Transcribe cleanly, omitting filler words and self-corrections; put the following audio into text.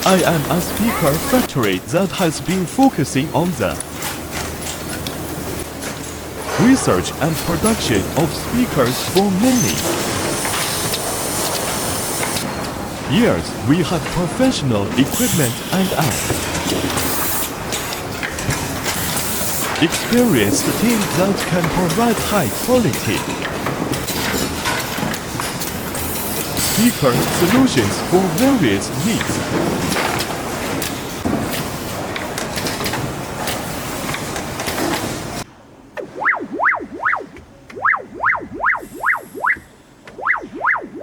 I am a speaker factory that has been focusing on the research and production of speakers for many years. We have professional equipment and an experienced team that can provide high quality speaker solutions for various needs.